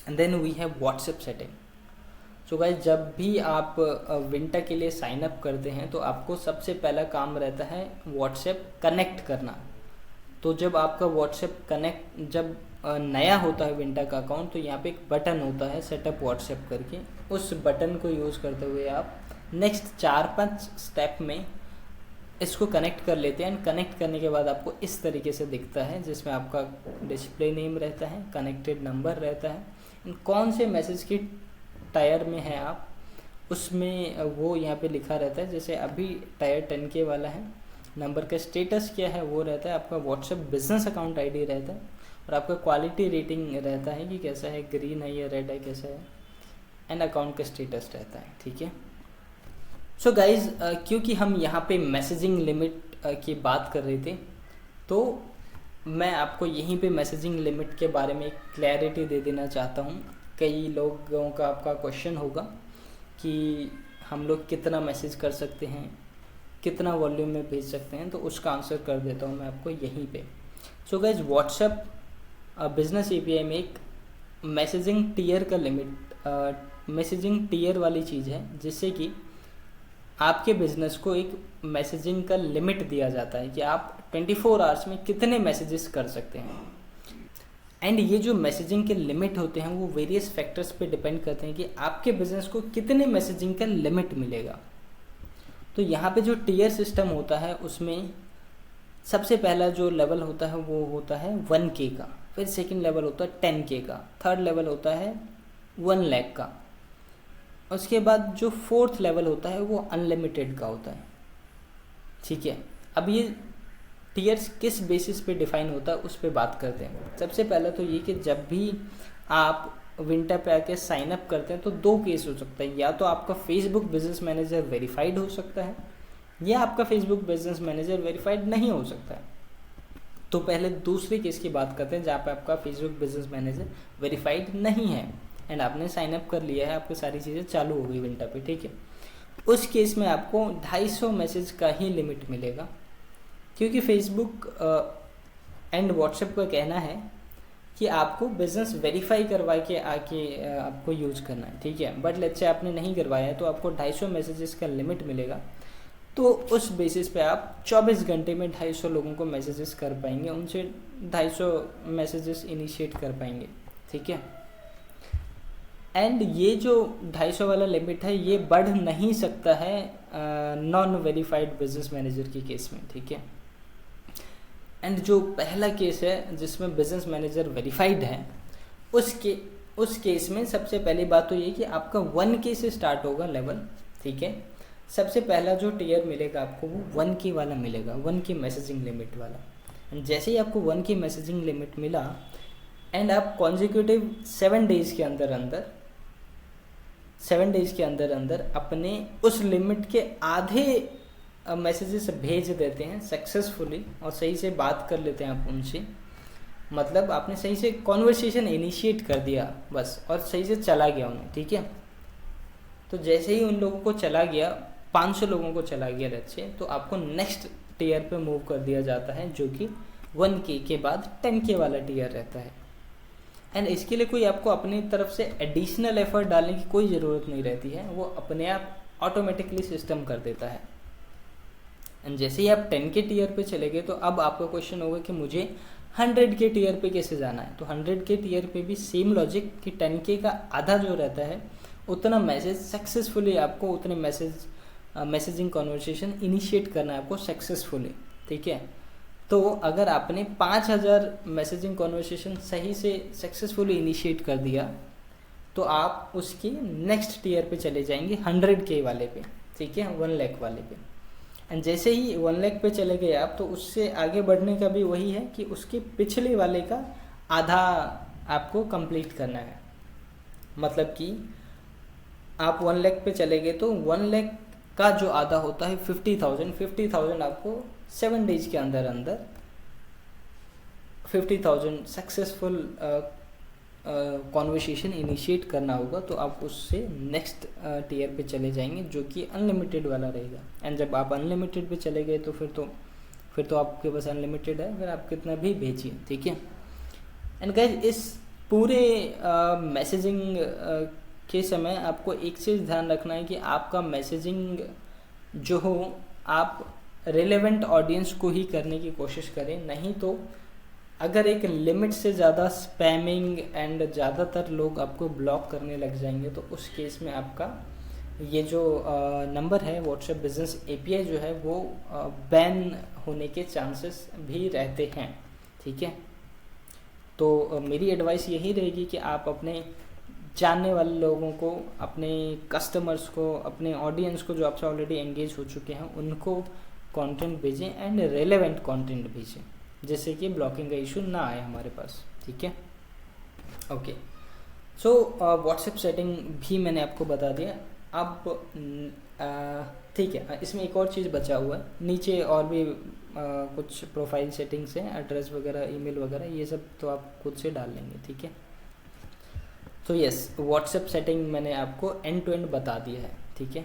And then we have WhatsApp setting. So guys, जब भी आप विंटर के लिए साइन अप करते हैं तो आपको सबसे पहला काम रहता है व्हाट्सएप कनेक्ट करना। तो जब आपका व्हाट्सएप कनेक्ट जब नया होता है विंटर का अकाउंट, तो यहाँ पे एक बटन होता है सेटअप व्हाट्सएप करके, उस बटन को यूज़ करते हुए आप नेक्स्ट 4-5 स्टेप में इसको कनेक्ट कर लेते हैं। एंड कनेक्ट करने के बाद आपको इस तरीके से दिखता है, जिसमें आपका डिस्प्ले नेम रहता है, कनेक्टेड नंबर रहता है, कौन से मैसेज की टायर में है आप, उसमें वो यहाँ पे लिखा रहता है। जैसे अभी टायर 10K वाला है, नंबर का स्टेटस क्या है वो रहता है, आपका व्हाट्सएप बिजनेस अकाउंट आईडी रहता है, और आपका क्वालिटी रेटिंग रहता है कि कैसा है, ग्रीन है या रेड है, कैसा है, एंड अकाउंट का स्टेटस रहता है। ठीक है। सो गाइज, क्योंकि हम यहाँ पे मैसेजिंग लिमिट की बात कर रहे थे, तो मैं आपको यहीं पे मैसेजिंग लिमिट के बारे में एक क्लैरिटी दे देना चाहता हूँ। कई लोगों का आपका क्वेश्चन होगा कि हम लोग कितना मैसेज कर सकते हैं, कितना वॉल्यूम में भेज सकते हैं, तो उसका आंसर कर देता हूँ मैं आपको यहीं पे। So guys, WhatsApp business API में एक मैसेजिंग टीयर का लिमिट, मैसेजिंग टीयर वाली चीज़ है, जिससे कि आपके बिजनेस को एक मैसेजिंग का लिमिट दिया जाता है कि आप 24 आवर्स में कितने मैसेजेस कर सकते हैं। एंड ये जो मैसेजिंग के लिमिट होते हैं वो वेरियस फैक्टर्स पे डिपेंड करते हैं कि आपके बिजनेस को कितने मैसेजिंग का लिमिट मिलेगा। तो यहाँ पे जो टीयर सिस्टम होता है उसमें सबसे पहला जो लेवल होता है वो होता है 1K का, फिर सेकंड लेवल होता है 10K का, थर्ड लेवल होता है 1 लाख का, उसके बाद जो फोर्थ लेवल होता है वो अनलिमिटेड का होता है। ठीक है। अब ये टीयर्स किस बेसिस पे डिफाइन होता है उस पर बात करते हैं। सबसे पहले तो ये कि जब भी आप विंटर पे आके साइन अप करते हैं तो 2 केस हो सकता है, या तो आपका फेसबुक बिजनेस मैनेजर वेरीफाइड हो सकता है, या आपका फेसबुक बिजनेस मैनेजर वेरीफाइड नहीं हो सकता है। तो पहले दूसरे केस की बात करते हैं, जहाँ पे आपका फेसबुक बिजनेस मैनेजर वेरीफाइड नहीं है एंड आपने साइन अप कर लिया है, आपकी सारी चीज़ें चालू हो गई विंटर पे। ठीक है। उस केस में आपको 250 मैसेज का ही लिमिट मिलेगा, क्योंकि फेसबुक एंड व्हाट्सएप का कहना है कि आपको बिजनेस वेरीफाई करवा के आके आपको यूज़ करना है। ठीक है। बट लेट्स से आपने नहीं करवाया है तो आपको 250 मैसेजेस का लिमिट मिलेगा। तो उस बेसिस पे आप 24 घंटे में 250 लोगों को मैसेजेस कर पाएंगे, उनसे 250 मैसेजेस इनिशिएट कर पाएंगे। ठीक है। एंड ये जो 250 वाला लिमिट है ये बढ़ नहीं सकता है नॉन वेरीफाइड बिजनेस मैनेजर के केस में। ठीक है। एंड जो पहला केस है जिसमें बिजनेस मैनेजर वेरीफाइड है, उस केस में सबसे पहली बात तो ये कि आपका 1K से स्टार्ट होगा लेवल। ठीक है। सबसे पहला जो टीयर मिलेगा आपको वो 1K वाला मिलेगा, 1K मैसेजिंग लिमिट वाला। एंड जैसे ही आपको 1K मैसेजिंग लिमिट मिला एंड आप कॉन्जिक्यूटिव 7 डेज़ के अंदर अंदर अपने उस लिमिट के आधे मैसेजेस भेज देते हैं सक्सेसफुली, और सही से बात कर लेते हैं आप उनसे, मतलब आपने सही से कॉन्वर्सेशन इनिशिएट कर दिया बस, और सही से चला गया उन्हें। ठीक है। तो जैसे ही उन लोगों को चला गया, 500 लोगों को चला गया अच्छे, तो आपको नेक्स्ट टीयर पे मूव कर दिया जाता है, जो कि 1K के बाद 10K वाला टीयर रहता है। एंड इसके लिए कोई आपको अपनी तरफ से एडिशनल एफर्ट डालने की कोई ज़रूरत नहीं रहती है, वो अपने आप ऑटोमेटिकली सिस्टम कर देता है। एंड जैसे ही आप 10K टीयर पे चले गए तो अब आपका क्वेश्चन होगा कि मुझे 100K टीयर पे कैसे जाना है। तो 100K टीयर पे भी सेम लॉजिक कि 10K का आधा जो रहता है उतना मैसेज सक्सेसफुली आपको, उतने मैसेजिंग कॉन्वर्सेशन इनिशिएट करना है आपको सक्सेसफुली। ठीक है। तो अगर आपने 5000 मैसेजिंग कॉन्वर्सेशन सही से सक्सेसफुली इनिशिएट कर दिया तो आप उसकी नेक्स्ट टीयर पे चले जाएंगे 100K वाले पे। ठीक है। 1 लाख वाले पे। एंड जैसे ही 1 लाख पे चले गए आप, तो उससे आगे बढ़ने का भी वही है कि उसके पिछले वाले का आधा आपको कंप्लीट करना है। मतलब कि आप 1 लाख पे चले गए तो 1 लाख का जो आधा होता है 50,000 आपको 7 डेज के अंदर 50,000 सक्सेसफुल कॉन्वर्सेशन इनिशिएट करना होगा। तो आप उससे नेक्स्ट टीयर पे चले जाएंगे, जो कि अनलिमिटेड वाला रहेगा। एंड जब आप अनलिमिटेड पे चले गए तो फिर तो आपके पास अनलिमिटेड है, फिर आप कितना भी भेजिए। ठीक है। एंड गाइस, इस पूरे मैसेजिंग के समय आपको एक चीज़ ध्यान रखना है कि आपका मैसेजिंग जो हो आप रिलेवेंट ऑडियंस को ही करने की कोशिश करें, नहीं तो अगर एक लिमिट से ज़्यादा स्पैमिंग एंड ज़्यादातर लोग आपको ब्लॉक करने लग जाएंगे तो उस केस में आपका ये जो नंबर है व्हाट्सएप बिजनेस एपीआई जो है वो बैन होने के चांसेस भी रहते हैं। ठीक है, तो मेरी एडवाइस यही रहेगी कि आप अपने जानने वाले लोगों को, अपने कस्टमर्स को, अपने ऑडियंस को जो आपसे ऑलरेडी एंगेज हो चुके हैं उनको कंटेंट भेजें एंड रेलेवेंट कंटेंट भेजें, जिससे कि ब्लॉकिंग का इशू ना आए हमारे पास। ठीक है, ओके। सो व्हाट्सएप सेटिंग भी मैंने आपको बता दिया। अब ठीक है, इसमें एक और चीज़ बचा हुआ है, नीचे और भी कुछ प्रोफाइल सेटिंग्स हैं, एड्रेस वगैरह, ईमेल वगैरह, ये सब तो आप खुद से डाल लेंगे। ठीक है, तो यस, व्हाट्सएप सेटिंग मैंने आपको एंड टू एंड बता दिया है। ठीक है,